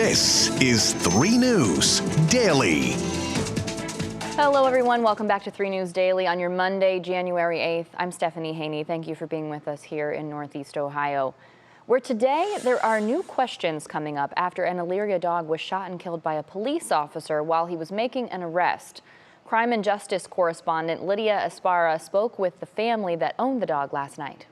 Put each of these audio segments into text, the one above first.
This is 3 News Daily. Hello, everyone. Welcome back to 3 News Daily on your Monday, January 8th. I'm Stephanie Haney. Thank you for being with us here in Northeast Ohio, where today there are new questions coming up after an Elyria dog was shot and killed by a police officer while he was making an arrest. Crime and Justice correspondent Lydia Esparra spoke with the family that owned the dog last night.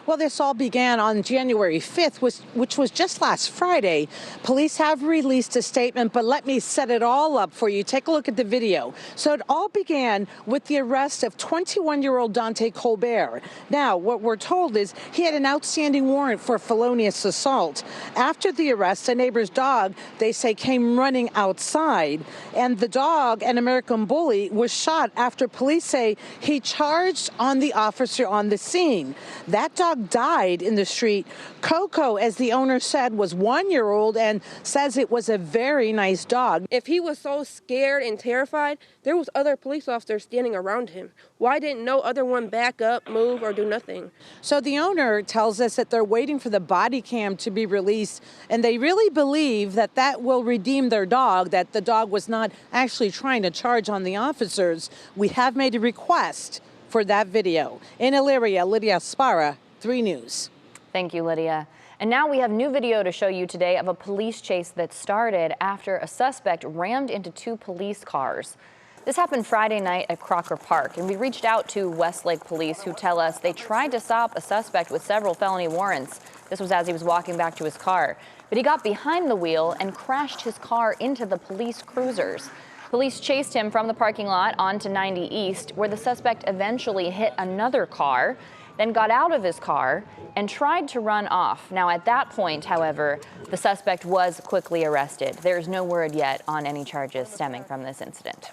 Well, this all began on January 5th, which was just last Friday. Police have released a statement, but let me set it all up for you. Take a look at the video. So it all began with the arrest of 21-year-old Dante Colbert. Now, what we're told is he had an outstanding warrant for felonious assault. After the arrest, a neighbor's dog, they say, came running outside, and the dog, an American bully, was shot after police say he charged on the officer on the scene. That dog died in the street. Coco, as the owner said, was 1-year-old and says it was a very nice dog. If he was so scared and terrified, there was other police officers standing around him. Why didn't no other one back up, move, or do nothing? So the owner tells us that they're waiting for the body cam to be released, and they really believe that that will redeem their dog, that the dog was not actually trying to charge on the officers. We have made a request for that video. In Elyria, Lydia Esparra, 3 News. Thank you, Lydia. And now we have new video to show you today of a police chase that started after a suspect rammed into 2 police cars. This happened Friday night at Crocker Park, and we reached out to Westlake police, who tell us they tried to stop a suspect with several felony warrants. This was as he was walking back to his car. But he got behind the wheel and crashed his car into the police cruisers. Police chased him from the parking lot onto 90 East, where the suspect eventually hit another car, then got out of his car and tried to run off. Now, at that point, however, the suspect was quickly arrested. There's no word yet on any charges stemming from this incident.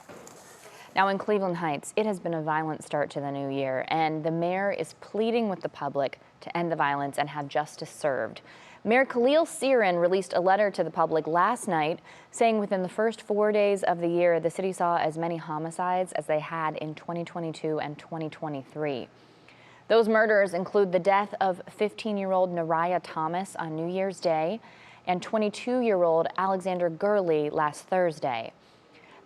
Now, in Cleveland Heights, it has been a violent start to the new year, and the mayor is pleading with the public to end the violence and have justice served. Mayor Khalil Siren released a letter to the public last night saying within the first 4 days of the year, the city saw as many homicides as they had in 2022 and 2023. Those murders include the death of 15-year-old Nariah Thomas on New Year's Day and 22-year-old Alexander Gurley last Thursday.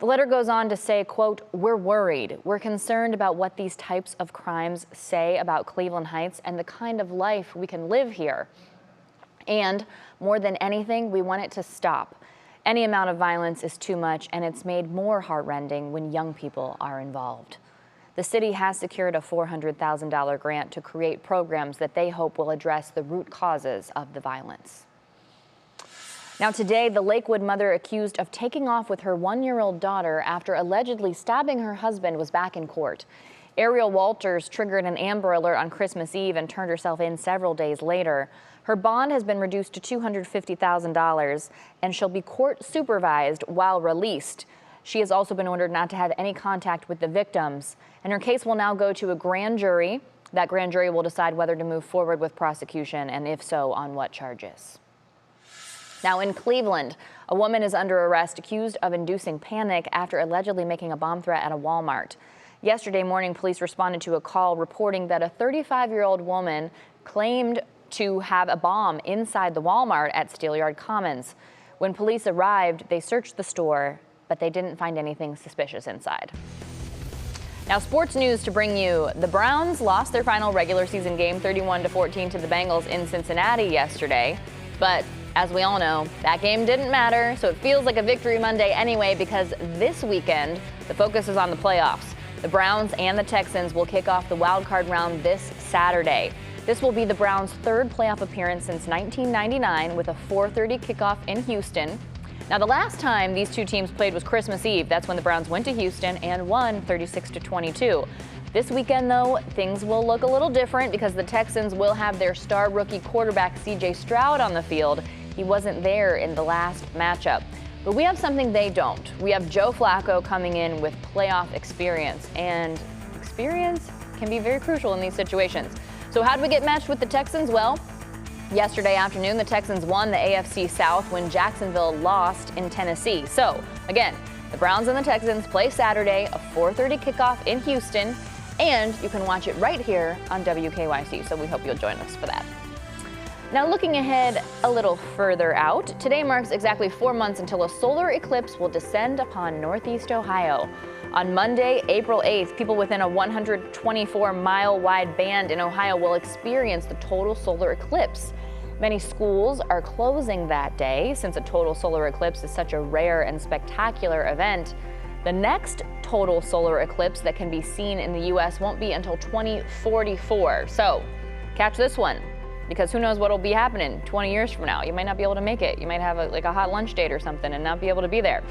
The letter goes on to say, quote, "We're worried. We're concerned about what these types of crimes say about Cleveland Heights and the kind of life we can live here. And more than anything, we want it to stop. Any amount of violence is too much, and it's made more heartrending when young people are involved." The city has secured a $400,000 grant to create programs that they hope will address the root causes of the violence. Now today, the Lakewood mother accused of taking off with her 1-year-old daughter after allegedly stabbing her husband was back in court. Ariel Walters triggered an Amber Alert on Christmas Eve and turned herself in several days later. Her bond has been reduced to $250,000 and she'll be court supervised while released. She has also been ordered not to have any contact with the victims, and her case will now go to a grand jury. That grand jury will decide whether to move forward with prosecution, and if so, on what charges. Now in Cleveland, a woman is under arrest accused of inducing panic after allegedly making a bomb threat at a Walmart. Yesterday morning, police responded to a call reporting that a 35-year-old woman claimed to have a bomb inside the Walmart at Steelyard Commons. When police arrived, they searched the store, but they didn't find anything suspicious inside. Now, sports news to bring you. The Browns lost their final regular season game 31-14 to the Bengals in Cincinnati yesterday. But as we all know, that game didn't matter, so it feels like a victory Monday anyway, because this weekend, the focus is on the playoffs. The Browns and the Texans will kick off the wild card round this Saturday. This will be the Browns' 3rd playoff appearance since 1999 with a 4:30 kickoff in Houston. Now, the last time these two teams played was Christmas Eve. That's when the Browns went to Houston and won 36-22. This weekend, though, things will look a little different because the Texans will have their star rookie quarterback C.J. Stroud on the field. He wasn't there in the last matchup. But we have something they don't. We have Joe Flacco coming in with playoff experience, and experience can be very crucial in these situations. So how do we get matched with the Texans? Well, yesterday afternoon, the Texans won the AFC South when Jacksonville lost in Tennessee. So, again, the Browns and the Texans play Saturday, a 4:30 kickoff in Houston, and you can watch it right here on WKYC, so we hope you'll join us for that. Now looking ahead a little further out, today marks exactly 4 months until a solar eclipse will descend upon Northeast Ohio. On Monday, April 8th, people within a 124-mile wide band in Ohio will experience the total solar eclipse. Many schools are closing that day since a total solar eclipse is such a rare and spectacular event. The next total solar eclipse that can be seen in the U.S. won't be until 2044. So catch this one, because who knows what will be happening 20 years from now. You might not be able to make it. You might have a hot lunch date or something and not be able to be there.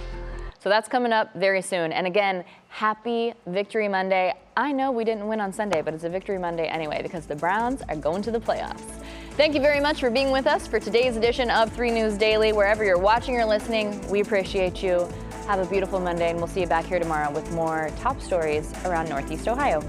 So that's coming up very soon. And again, happy Victory Monday. I know we didn't win on Sunday, but it's a Victory Monday anyway because the Browns are going to the playoffs. Thank you very much for being with us for today's edition of 3 News Daily. Wherever you're watching or listening, we appreciate you. Have a beautiful Monday, and we'll see you back here tomorrow with more top stories around Northeast Ohio.